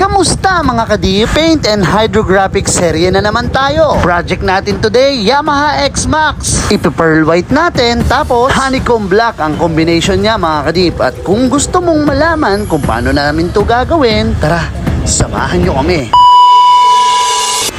Kamusta mga kadip? Paint and hydrographic serye na naman tayo. Project natin today, Yamaha X-Max. Ipe-pearl white natin, tapos honeycomb black ang combination niya mga kadip. At kung gusto mong malaman kung paano namin to gagawin, tara, samahan nyo kami.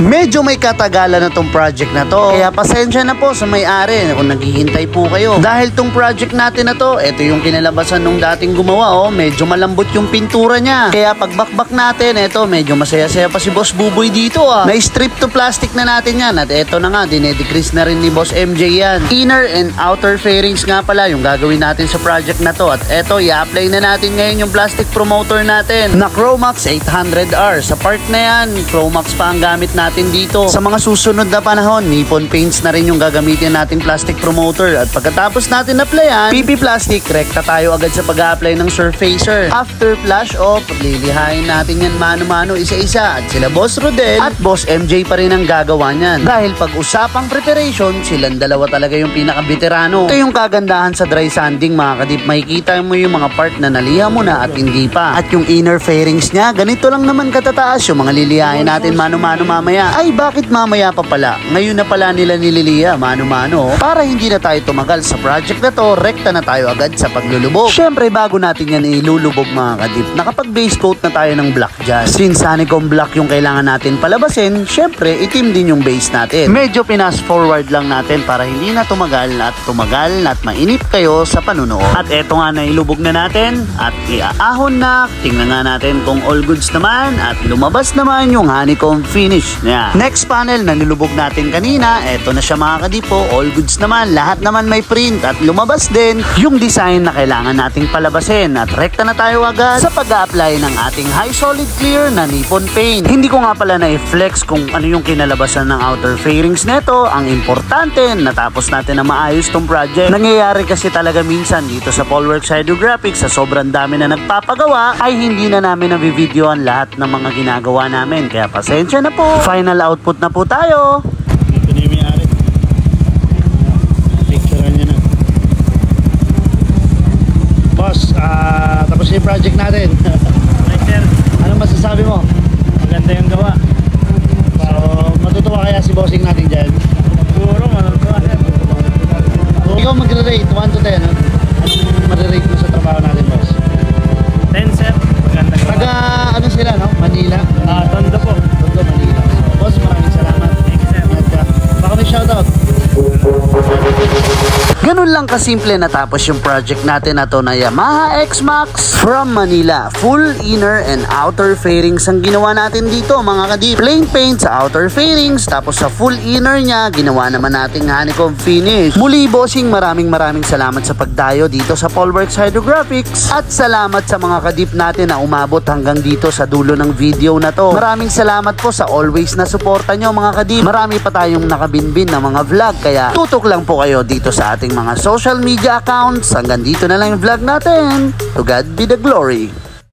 Medyo may katagalan na tong project na to, kaya pasensya na po sa may-ari kung naghihintay po kayo. Dahil tong project natin na to, ito yung kinalabasan nung dating gumawa, medyo malambot yung pintura niya. Kaya pagbakbak natin, ito medyo masaya-saya pa si Boss Buboy dito Na-strip to plastic na natin yan, at ito na nga, dinedecrease na rin ni Boss MJ yan. Inner and outer fairings nga pala yung gagawin natin sa project na to. At ito, i-apply na natin ngayon yung plastic promoter natin na Chromax 800R. Sa part na yan, Chromax pa ang gamit natin dito. Sa mga susunod na panahon, Nippon Paints na rin yung gagamitin nating plastic promoter. At pagkatapos natin applyan, PP Plastic, rekta tayo agad sa pag-a-apply ng surfacer. After flash off, lilihain natin yan mano-mano isa-isa. At sila Boss Rodel at Boss MJ pa rin ang gagawa niyan. Dahil pag-usapang preparation, silang dalawa talaga yung pinaka-veterano. Ito yung kagandahan sa dry sanding mga kadip. Makikita mo yung mga part na naliha mo na at hindi pa. At yung inner fairings niya, ganito lang naman katataas yung mga lilihain natin mano-mano mamaya. Ay, bakit mamaya pa pala? Ngayon na pala nila nililiya mano-mano para hindi na tayo tumagal sa project na to, rekta na tayo agad sa paglulubog. Syempre, bago natin yan ilulubog mga kadip, nakapag-base coat na tayo ng black dyan. Since honeycomb black yung kailangan natin palabasin, syempre, itim din yung base natin. Medyo pinas forward lang natin para hindi na tumagal at mainip kayo sa panunood. At eto nga na ilubog na natin at iaahon na. Tingnan nga natin kung all goods naman at lumabas naman yung honeycomb finish. Next panel na nilubog natin kanina, eto na siya mga kadipo, all goods naman, lahat naman may print at lumabas din yung design na kailangan nating palabasin at rekta na tayo agad sa pag-a-apply ng ating high solid clear na Nippon Paint. Hindi ko nga pala na-flex kung ano yung kinalabasan ng outer fairings neto. Ang importante, natapos natin na maayos tong project. Nangyayari kasi talaga minsan dito sa Polworks Hydrographics, sa sobrang dami na nagpapagawa, ay hindi na namin na-videoan lahat ng mga ginagawa namin. Kaya pasensya na po. Final output na po tayo. Ito na yung may-ari. Picturean nyo na. Boss, tapos yung project natin. Hi sir. Anong masasabi mo? Maganda yung gawa. So, matutuwa kaya si bossing natin dyan? Siguro matutuwa sir. Ikaw magre-rate 1 to 10. Anong magre-rate mo sa trabaho natin, boss? 10 sir. Maganda gawa. Taga ano sila, no? Manila? Tondo po. Tondo, Manila. Boss, maraming salamat. Thank you sir. Baka may shoutout. Ganun lang kasimple natapos yung project natin na to na Yamaha X-Max from Manila. Full inner and outer fairings ang ginawa natin dito mga kadip. Plain paint sa outer fairings, tapos sa full inner niya, ginawa naman nating honeycomb finish. Muli bossing, maraming salamat sa pagdayo dito sa Polworks Hydrographics. At salamat sa mga kadip natin na umabot hanggang dito sa dulo ng video na to. Maraming salamat po sa always na suporta nyo mga kadip. Marami pa tayong nakabinbin na mga vlog, kaya tutok lang po kayo dito sa ating mga social media accounts. Hanggang dito na lang yung vlog natin. To God be the glory.